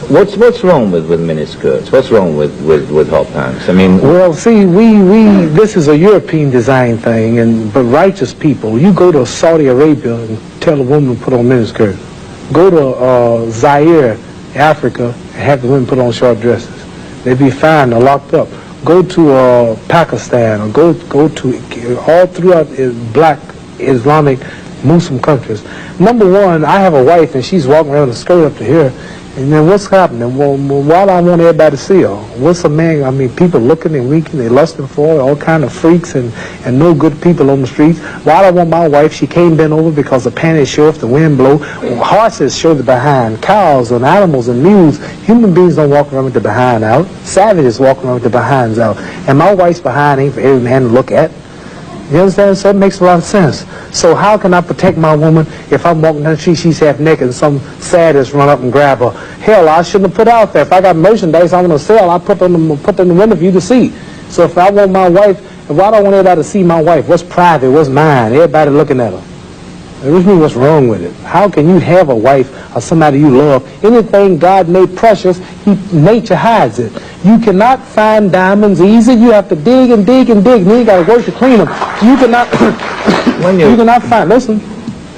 What's wrong with miniskirts? What's wrong with hot pants? I mean, well, see, this is a European design thing, but righteous people, you go to Saudi Arabia and tell a woman to put on miniskirt. Go to Zaire, Africa, and have the women put on short dresses. They'd be fined or locked up. Go to Pakistan, or go to all throughout black Islamic Muslim countries. Number one, I have a wife and she's walking around with a skirt up to here, and then what's happening? Well, why do I want everybody to see her? What's a man? I mean, people looking and winking, they lusting for her, all kind of freaks and no good people on the streets. Why do I want my wife? She can't bend over because the panties show if the wind blow. Horses show the behind. Cows and animals and mules. Human beings don't walk around with the behind out. Savages walk around with the behinds out. And my wife's behind ain't for every man to look at. You understand? So it makes a lot of sense. So how can I protect my woman if I'm walking down the street, she's half naked, and some sadist run up and grab her? Hell, I shouldn't have put out there. If I got merchandise I want to sell, I put them in the window for you to see. So if I want my wife, why do I want everybody to see my wife? What's private? What's mine? Everybody looking at her. What do you mean, what's wrong with it? How can you have a wife or somebody you love? Anything God made precious, nature hides it. You cannot find diamonds easy. You have to dig and dig and dig, and then you got to work to clean them. You cannot, you cannot find, listen,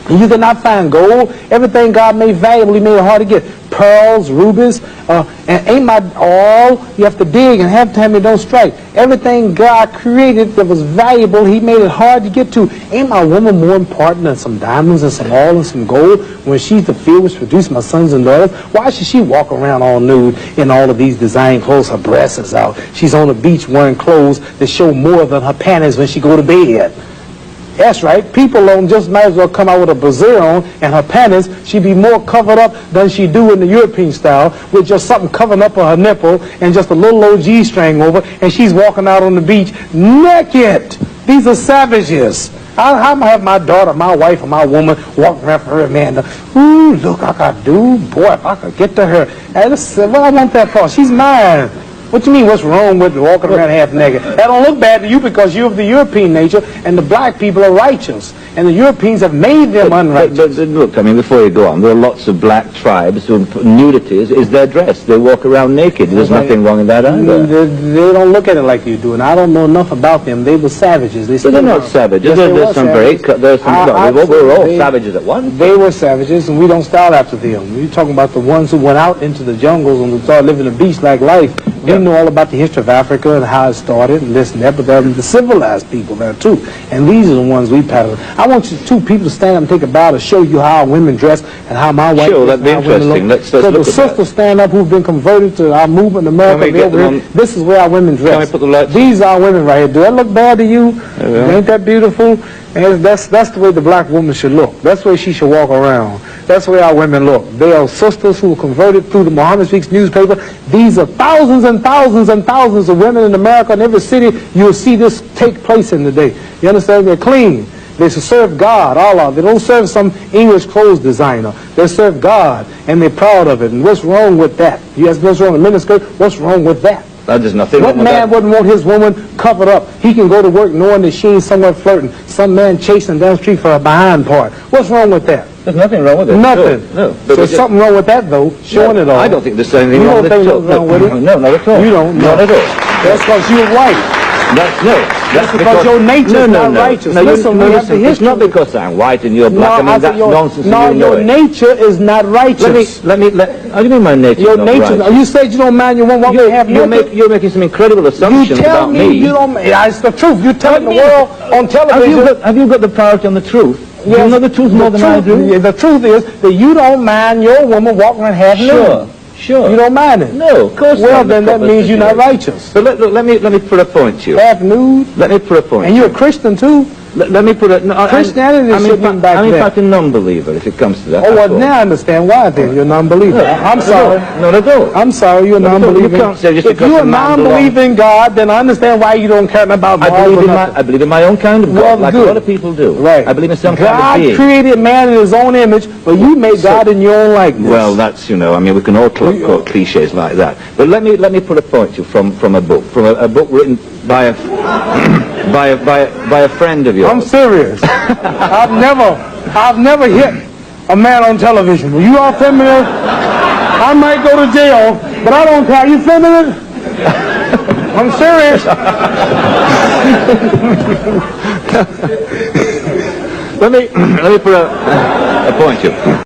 you cannot find gold. Everything God made valuable, He made it hard to get. Pearls, rubies, and ain't my all. You have to dig, and half the time it don't strike. Everything God created that was valuable, He made it hard to get to. Ain't my woman more important than some diamonds and some oil and some gold when she's the field which produced my sons and daughters? Why should she walk around all nude in all of these design clothes? Her breasts is out. She's on the beach wearing clothes that show more than her panties when she go to bed. That's right. People don't just might as well come out with a brassiere on and her panties. She'd be more covered up than she do in the European style with just something covering up her nipple and just a little old G-string over, and she's walking out on the beach naked. These are savages. How am I have my daughter, my wife, or my woman walking around for her man? Ooh, look, I got dude. Boy, if I could get to her. And what I want that for? She's mine. What do you mean, what's wrong with walking around half naked? That don't look bad to you because you're of the European nature, and the black people are righteous. And the Europeans have made them unrighteous. But look, I mean, before you go on, there are lots of black tribes who nudity is their dress. They walk around naked. There's nothing wrong in that either. They don't look at it like you do, and I don't know enough about them. They were savages. But they're not savages. There's some very... We're all savages at once. They were savages, and we don't style after them. You're talking about the ones who went out into the jungles and started living a beast-like life. We know all about the history of Africa and how it started and this and that, but there are the civilized people there too. And these are the ones we pattern. I want you two people to stand up and take a bow to show you how women dress and how my wife Sure, that'd be interesting. Let's so look the at sisters that. Stand up who've been converted to our movement in America. This is where our women dress. Can we put the lights? These are our women right here. Do that look bad to you? Yeah. Ain't that beautiful? And that's the way the black woman should look. That's the way she should walk around. That's the way our women look. They are sisters who were converted through the Muhammad Speaks newspaper. These are thousands and thousands and thousands of women in America. In every city, you'll see this take place in the day. You understand? They're clean. They serve God, Allah. They don't serve some English clothes designer. They serve God, and they're proud of it. And what's wrong with that? You ask what's wrong with miniskirt? What's wrong with that? There's nothing wrong with that. What man wouldn't want his woman covered up? He can go to work knowing that she ain't somewhere flirting. Some man chasing down the street for a behind part. What's wrong with that? There's nothing wrong with it. Nothing. No. So there's something wrong with that, though, showing it all. I don't think there's anything wrong with it. You don't think wrong with it? No, not at all. You don't? Not at all. That's because you're white. That's because your nature is not righteous. Listen, it's not because I'm white and you're black. I mean, that's nonsense. No, your nature is not righteous. How do you mean my nature is not righteous? You said you don't mind your woman walking half naked. You're making some incredible assumptions about me. You tell me you don't. It's the truth. You're telling the world on television. Have you got the priority on the truth? You know the truth more than I do. The truth is that you don't mind your woman walking around half naked. Sure. You don't mind it? No, of course not. Well, then that means you're not righteous. But let me put a point to you. Half nude? Let me put a point. And you're a Christian too? Let me put it... No, Christianity should be back there. I'm in fact a non-believer if it comes to that. Oh, well, now I understand why then you're a non-believer. I'm sorry. Not at all. I'm sorry, you're a non-believer. You can't say just if you're a non-believing God, then I understand why you don't care about God. I believe in my own kind of God, like a lot of people do. Right. I believe in some kind of being. God created man in his own image, but you made God in your own likeness. Well, that's, I mean, we can all quote cliches like that. But let me put a point to you from a book, written by a friend of yours. I'm serious. I've never hit a man on television. You are familiar? I might go to jail, but I don't care. You filming it? I'm serious. Let me put a point to you.